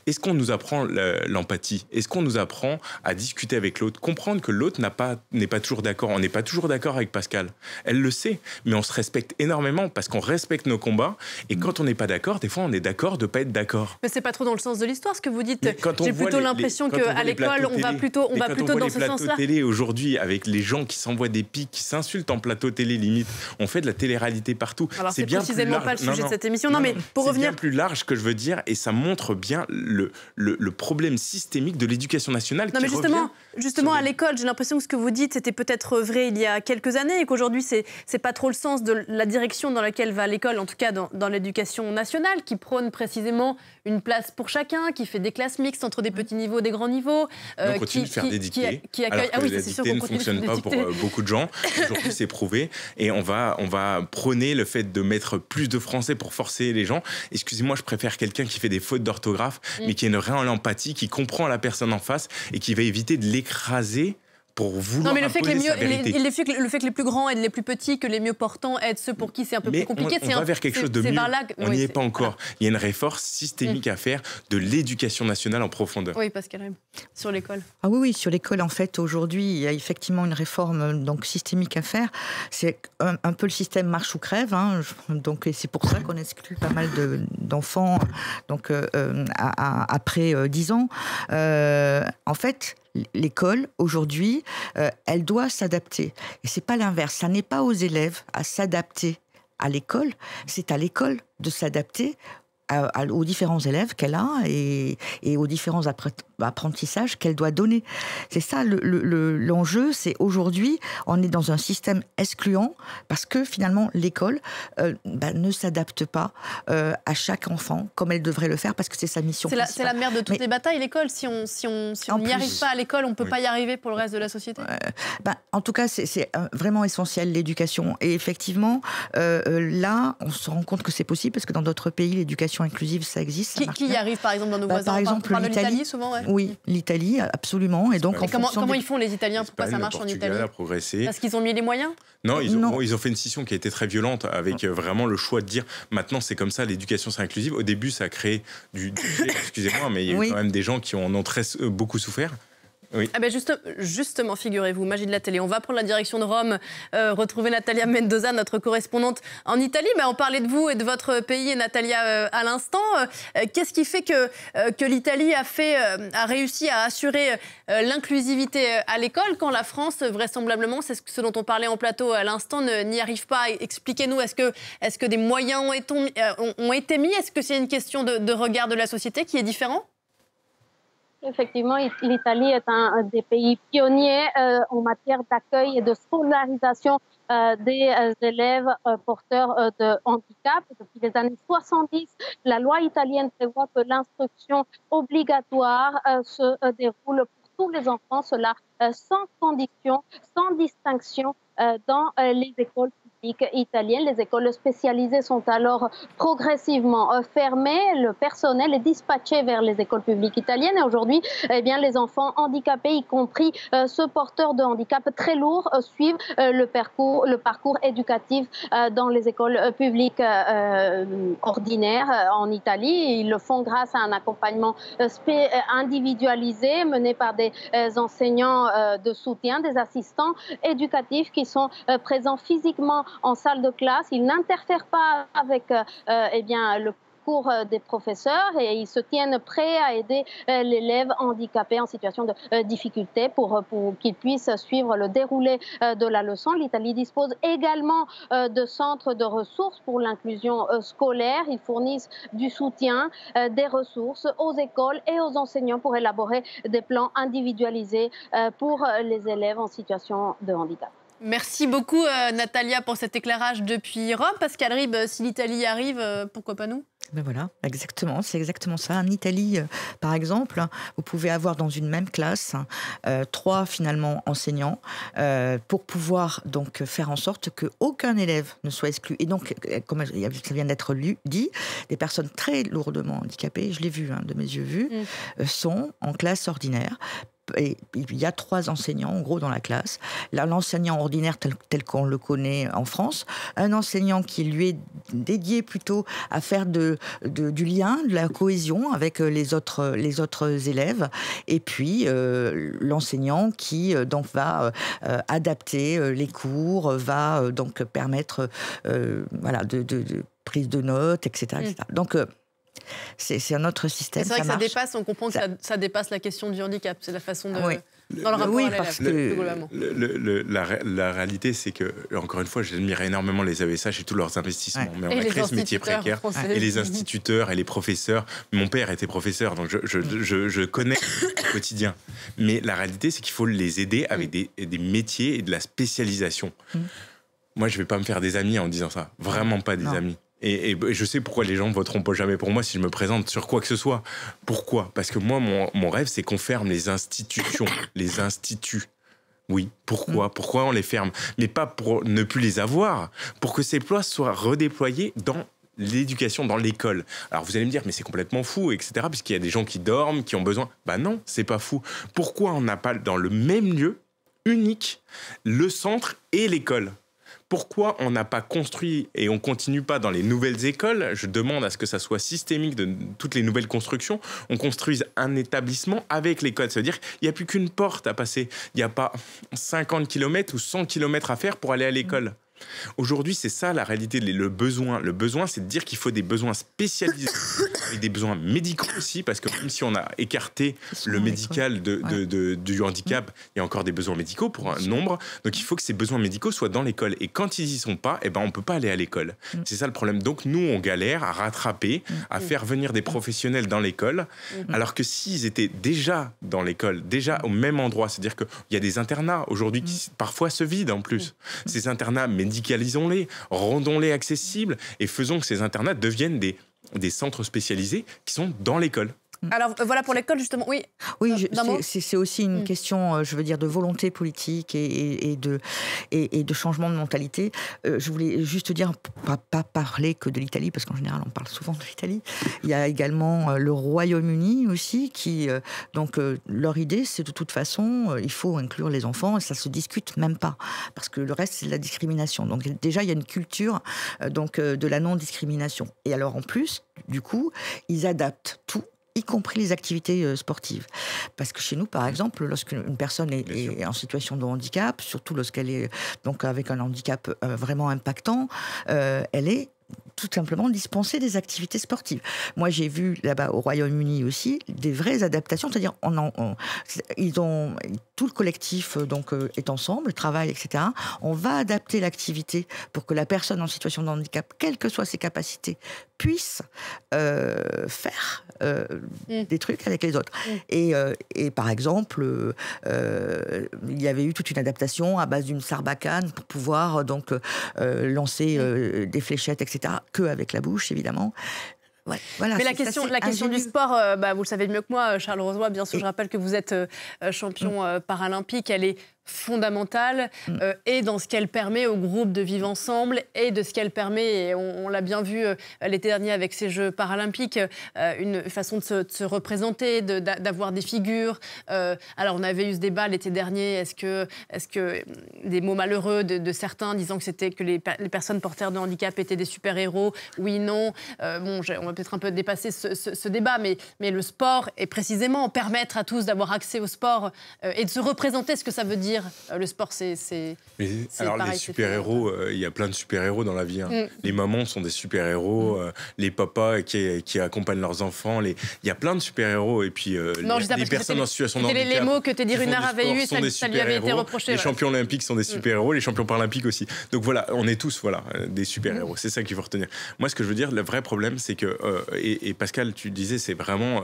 Est-ce qu'on nous apprend l'empathie ? Est-ce qu'on nous apprend à discuter avec l'autre ? Comprendre que l'autre n'est pas toujours d'accord. On n'est pas toujours d'accord avec Pascal. Elle le sait, mais on se respecte énormément parce qu'on respecte nos combats. Et quand on n'est pas d'accord, des fois, on est d'accord de ne pas être d'accord. Mais c'est pas trop dans le sens de l'histoire ce que vous dites. J'ai plutôt l'impression qu'à l'école, on va plutôt dans ce sens-là. Quand on voit les plateaux télé aujourd'hui avec les gens qui s'envoient des pics, qui s'insultent en plateau télé limite, on fait de la télé-réalité partout. Alors c'est précisément pas le sujet de cette émission. Non, mais pour revenir... C'est bien plus large que je veux dire et ça montre bien le problème systémique de l'éducation nationale qui revient. Justement, à l'école, j'ai l'impression que ce que vous dites, c'était peut-être vrai il y a quelques années et qu'aujourd'hui, c'est pas trop le sens de la direction dans laquelle va l'école, en tout cas dans l'éducation nationale, qui prône précisément une place pour chacun, qui fait des classes mixtes entre des petits niveaux, des grands niveaux. On continue de faire des dictées, alors que la dictée ne fonctionne pas pour beaucoup de gens. Aujourd'hui, c'est prouvé. Et on va prôner le fait de mettre plus de français pour forcer les gens. Excusez-moi, je préfère quelqu'un qui fait des fautes d'orthographe, mais qui a une réelle empathie, qui comprend la personne en face et qui va éviter de l'écraser pour vouloir imposer sa vérité. Le fait que les plus grands aident les plus petits, que les mieux portants aident ceux pour qui c'est un peu plus compliqué. On va vers quelque chose de mieux. On n'y est pas encore. Voilà. Il y a une réforme systémique à faire de l'éducation nationale en profondeur. Oui, Pascal, sur l'école. Ah oui, sur l'école, en fait, aujourd'hui, il y a effectivement une réforme systémique à faire. C'est un peu le système marche ou crève. Donc, et c'est pour ça qu'on exclut pas mal d'enfants après 10 ans. En fait, l'école, aujourd'hui, elle doit s'adapter. Et c'est pas l'inverse. Ça n'est pas aux élèves à s'adapter à l'école. C'est à l'école de s'adapter aux différents élèves qu'elle a et aux différents apprentissages qu'elle doit donner. C'est ça l'enjeu, c'est aujourd'hui, on est dans un système excluant parce que finalement l'école ne s'adapte pas à chaque enfant comme elle devrait le faire parce que c'est sa mission principale. C'est la mère de toutes les batailles, l'école. Si on n'y arrive pas à l'école, on ne peut pas y arriver pour le reste de la société. En tout cas, c'est vraiment essentiel l'éducation. Et effectivement, là, on se rend compte que c'est possible parce que dans d'autres pays, l'éducation inclusive, ça existe. Qui y arrive, par exemple, dans nos voisins? Par exemple, l'Italie, souvent. Ouais. Oui, l'Italie, absolument. Et donc, comment ils font les Italiens? Pourquoi ça marche en Italie? A progressé. Parce qu'ils ont mis les moyens? Non, ils ont fait une scission qui a été très violente avec vraiment le choix de dire maintenant c'est comme ça, l'éducation c'est inclusive. Au début, ça a créé du excusez-moi, mais il y a eu quand même des gens qui en ont beaucoup souffert. Oui. Ah ben justement, figurez-vous, magie de la télé. On va prendre la direction de Rome, retrouver Natalia Mendoza, notre correspondante en Italie. On parlait de vous et de votre pays, et Natalia, à l'instant. Qu'est-ce qui fait que l'Italie a réussi à assurer l'inclusivité à l'école quand la France, vraisemblablement, c'est ce dont on parlait en plateau à l'instant, n'y arrive pas? Expliquez-nous, est-ce que des moyens ont été mis? Est-ce que c'est une question de regard de la société qui est différent? Effectivement, l'Italie est un des pays pionniers en matière d'accueil et de scolarisation des élèves porteurs de handicap. Depuis les années 70, la loi italienne prévoit que l'instruction obligatoire se déroule pour tous les enfants, cela sans condition, sans distinction dans les écoles publiques italiennes. Les écoles spécialisées sont alors progressivement fermées. Le personnel est dispatché vers les écoles publiques italiennes. Et aujourd'hui, les enfants handicapés, y compris ceux porteurs de handicap très lourds, suivent le parcours éducatif dans les écoles publiques ordinaires en Italie. Ils le font grâce à un accompagnement individualisé mené par des enseignants de soutien, des assistants éducatifs qui sont présents physiquement en salle de classe. Ils n'interfèrent pas avec le cours des professeurs et ils se tiennent prêts à aider l'élève handicapé en situation de difficulté pour qu'il puisse suivre le déroulé de la leçon. L'Italie dispose également de centres de ressources pour l'inclusion scolaire. Ils fournissent du soutien, des ressources aux écoles et aux enseignants pour élaborer des plans individualisés pour les élèves en situation de handicap. Merci beaucoup Natalia pour cet éclairage depuis Rome. Pascal Ribes, si l'Italie arrive, pourquoi pas nous? Voilà, exactement, c'est exactement ça. En Italie, par exemple, vous pouvez avoir dans une même classe 3 finalement enseignants pour pouvoir donc faire en sorte qu'aucun élève ne soit exclu. Et donc, comme ça vient d'être dit, des personnes très lourdement handicapées, je l'ai vu de mes yeux vus, sont en classe ordinaire. Et il y a 3 enseignants, en gros, dans la classe. L'enseignant ordinaire tel qu'on le connaît en France, un enseignant qui lui est dédié plutôt à faire du lien, de la cohésion avec les autres élèves, et puis l'enseignant qui donc va adapter les cours, va donc permettre de prise de notes, etc. etc. Donc c'est un autre système. C'est vrai que ça dépasse, on comprend que ça dépasse la question du handicap. C'est la façon de... Oui. Dans le rapport à parce la réalité, c'est que, encore une fois, j'admire énormément les AESH et tous leurs investissements. Mais on a créé ce métier précaire. Et les instituteurs et les professeurs. Mon père était professeur, donc je connais le quotidien. Mais la réalité, c'est qu'il faut les aider avec des métiers et de la spécialisation. Moi, je ne vais pas me faire des amis en disant ça. Vraiment pas des amis. Et je sais pourquoi les gens ne voteront pas jamais pour moi si je me présente sur quoi que ce soit. Pourquoi? Parce que moi, mon rêve, c'est qu'on ferme les institutions, les instituts. Oui, pourquoi? Pourquoi on les ferme? Mais pas pour ne plus les avoir, pour que ces plots soient redéployés dans l'éducation, dans l'école. Alors vous allez me dire, mais c'est complètement fou, etc., puisqu'il y a des gens qui dorment, qui ont besoin. Bah non, c'est pas fou. Pourquoi on n'a pas dans le même lieu, unique, le centre et l'école? Pourquoi on n'a pas construit et on continue pas dans les nouvelles écoles? Je demande à ce que ça soit systémique de toutes les nouvelles constructions. On construise un établissement avec l'école. Ça veut dire qu'il n'y a plus qu'une porte à passer. Il n'y a pas 50 km ou 100 km à faire pour aller à l'école. Aujourd'hui, c'est ça la réalité, le besoin. Le besoin, c'est de dire qu'il faut des besoins spécialisés, avec des besoins médicaux aussi, parce que même si on a écarté le médical du handicap, il y a encore des besoins médicaux pour un nombre. Donc il faut que ces besoins médicaux soient dans l'école. Et quand ils y sont pas, eh ben, on peut pas aller à l'école. C'est ça le problème. Donc nous, on galère à rattraper, à faire venir des professionnels dans l'école, alors que s'ils étaient déjà dans l'école, déjà au même endroit, c'est-à-dire qu'il y a des internats aujourd'hui qui parfois se vident en plus. Ces internats, médicalisons-les, rendons-les accessibles et faisons que ces internats deviennent des centres spécialisés qui sont dans l'école. Alors voilà pour l'école justement, oui. Oui, c'est aussi une question, je veux dire, de volonté politique et de changement de mentalité. Je voulais juste dire, pas parler que de l'Italie, parce qu'en général on parle souvent de l'Italie. Il y a également le Royaume-Uni aussi, qui donc leur idée, c'est de toute façon, il faut inclure les enfants et ça se discute même pas, parce que le reste c'est de la discrimination. Donc déjà il y a une culture de la non-discrimination. Et alors en plus, du coup, ils adaptent tout, y compris les activités sportives. Parce que chez nous, par exemple, lorsqu'une personne est en situation de handicap, surtout lorsqu'elle est donc avec un handicap vraiment impactant, elle est tout simplement dispenser des activités sportives. Moi, j'ai vu là-bas au Royaume-Uni aussi des vraies adaptations, c'est-à-dire tout le collectif est ensemble, travaille, etc. On va adapter l'activité pour que la personne en situation de handicap, quelles que soient ses capacités, puisse faire des trucs avec les autres. Et par exemple, il y avait eu toute une adaptation à base d'une sarbacane pour pouvoir lancer des fléchettes, etc. Que avec la bouche, évidemment. Ouais, voilà, mais la question du sport, vous le savez mieux que moi, Charles Rozoy, bien sûr, je rappelle que vous êtes champion paralympique, elle est fondamentale et dans ce qu'elle permet au groupe de vivre ensemble et de ce qu'elle permet, et on l'a bien vu l'été dernier avec ces Jeux paralympiques, une façon de se représenter, d'avoir des figures. Alors on avait eu ce débat l'été dernier, est-ce que des mots malheureux de certains disant que les personnes porteurs de handicap étaient des super-héros, oui, non. On va peut-être un peu dépasser ce débat, mais le sport est précisément permettre à tous d'avoir accès au sport et de se représenter ce que ça veut dire. Le sport, c'est alors pareil, les super-héros, il y a plein de super-héros dans la vie. Les mamans sont des super-héros, les papas qui accompagnent leurs enfants. Il y a plein de super-héros. Et puis les personnes en situation de handicap. Les mots que Teddy Riner avait eu, ça lui avait été reproché. Les champions olympiques sont des super-héros, les champions paralympiques aussi. Donc voilà, on est tous des super-héros. C'est ça qu'il faut retenir. Moi, ce que je veux dire, le vrai problème, c'est que, et Pascal, tu disais, c'est vraiment...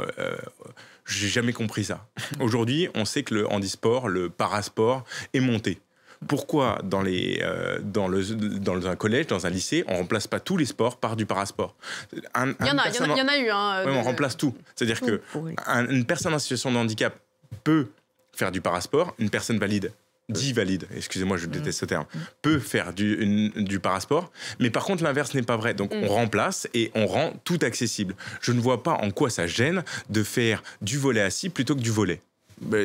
j'ai jamais compris ça. Aujourd'hui, on sait que le handisport, le parasport est monté. Pourquoi dans un collège, dans un lycée, on ne remplace pas tous les sports par du parasport? Il y en a eu. On remplace tout. C'est-à-dire qu'une personne en situation de handicap peut faire du parasport, une personne valide, dit valide, excusez-moi, je déteste ce terme, peut faire du parasport, mais par contre l'inverse n'est pas vrai. Donc on remplace et on rend tout accessible. Je ne vois pas en quoi ça gêne de faire du volley assis plutôt que du volley.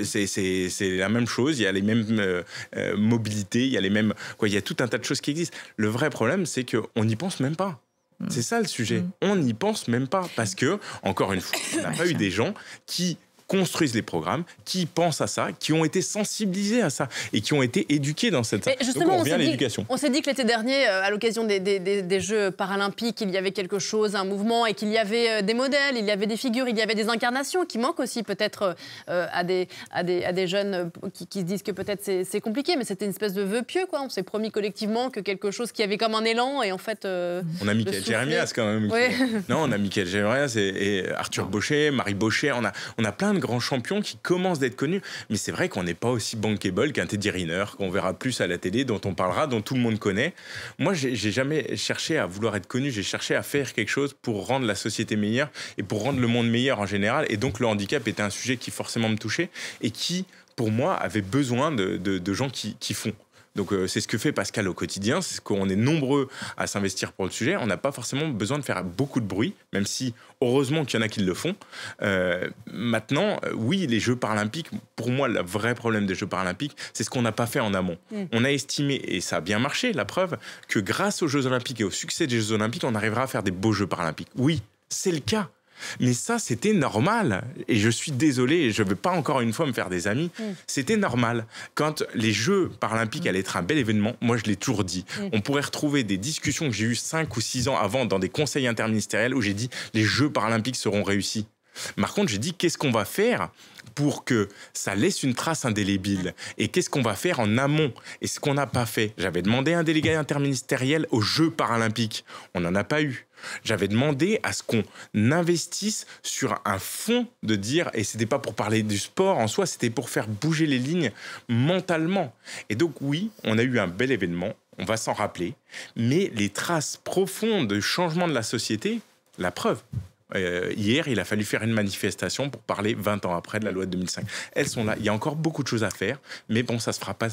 C'est la même chose, il y a les mêmes mobilités, il y a tout un tas de choses qui existent. Le vrai problème, c'est qu'on n'y pense même pas. C'est ça le sujet. On n'y pense même pas parce que, encore une fois, on n'a pas eu des gens qui construisent les programmes, qui pensent à ça, qui ont été sensibilisés à ça et qui ont été éduqués dans cette... Justement, donc on revient à l'éducation. On s'est dit que l'été dernier, à l'occasion des Jeux paralympiques, il y avait quelque chose, un mouvement, et qu'il y avait des modèles, il y avait des figures, il y avait des incarnations qui manquent aussi peut-être à des jeunes qui se disent que peut-être c'est compliqué, mais c'était une espèce de vœu pieux, quoi. On s'est promis collectivement que quelque chose qui avait comme un élan, et en fait... on a Michael Jérémias quand même. Oui. Non, on a Michael Jérémias et Arthur Bauchet, Marie Bauchet, on a plein de grands champions qui commencent d'être connus, mais c'est vrai qu'on n'est pas aussi bankable qu'un Teddy Riner, qu'on verra plus à la télé, dont on parlera, dont tout le monde connaît. Moi, j'ai jamais cherché à vouloir être connu, j'ai cherché à faire quelque chose pour rendre la société meilleure et pour rendre le monde meilleur en général, et donc le handicap était un sujet qui forcément me touchait et qui, pour moi, avait besoin de gens qui font. Donc c'est ce que fait Pascal au quotidien, c'est qu'on est nombreux à s'investir pour le sujet. On n'a pas forcément besoin de faire beaucoup de bruit, même si heureusement qu'il y en a qui le font. Maintenant, oui, les Jeux paralympiques, pour moi, le vrai problème des Jeux paralympiques, c'est ce qu'on n'a pas fait en amont. On a estimé, et ça a bien marché, la preuve, que grâce aux Jeux olympiques et au succès des Jeux olympiques, on arrivera à faire des beaux Jeux paralympiques. Oui, c'est le cas. Mais ça, c'était normal. Et je suis désolé, et je ne veux pas encore une fois me faire des amis. C'était normal. Quand les Jeux paralympiques allaient être un bel événement, moi, je l'ai toujours dit. On pourrait retrouver des discussions que j'ai eues 5 ou 6 ans avant dans des conseils interministériels où j'ai dit les Jeux paralympiques seront réussis. Par contre, j'ai dit qu'est-ce qu'on va faire pour que ça laisse une trace indélébile et qu'est-ce qu'on va faire en amont et ce qu'on n'a pas fait. J'avais demandé un délégué interministériel aux Jeux paralympiques. On n'en a pas eu. J'avais demandé à ce qu'on investisse sur un fond de dire, et c'était pas pour parler du sport en soi, c'était pour faire bouger les lignes mentalement. Et donc oui, on a eu un bel événement, on va s'en rappeler, mais les traces profondes de changement de la société, la preuve. Hier, il a fallu faire une manifestation pour parler 20 ans après de la loi de 2005. Elles sont là. Il y a encore beaucoup de choses à faire, mais bon, ça se fera pas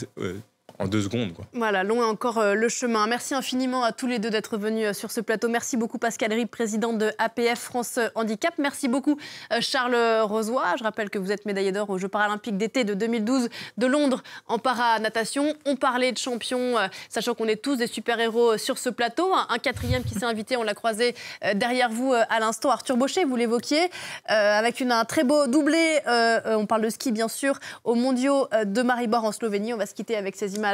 en 2 secondes, quoi. Voilà, long est encore le chemin. Merci infiniment à tous les deux d'être venus sur ce plateau. Merci beaucoup Pascale Ribes, présidente de APF France Handicap. Merci beaucoup Charles Rozoy. Je rappelle que vous êtes médaillé d'or aux Jeux paralympiques d'été de 2012 de Londres en para-natation. On parlait de champions, sachant qu'on est tous des super-héros sur ce plateau. Un quatrième qui s'est invité, on l'a croisé derrière vous à l'instant, Arthur Bauchet, vous l'évoquiez, avec un très beau doublé. On parle de ski, bien sûr, aux mondiaux de Maribor en Slovénie. On va se quitter avec ces images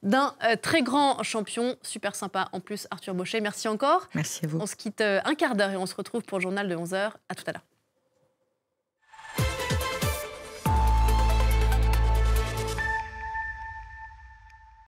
d'un très grand champion, super sympa en plus, Arthur Bauchet. Merci encore. Merci à vous. On se quitte un quart d'heure et on se retrouve pour le journal de 11h. À tout à l'heure.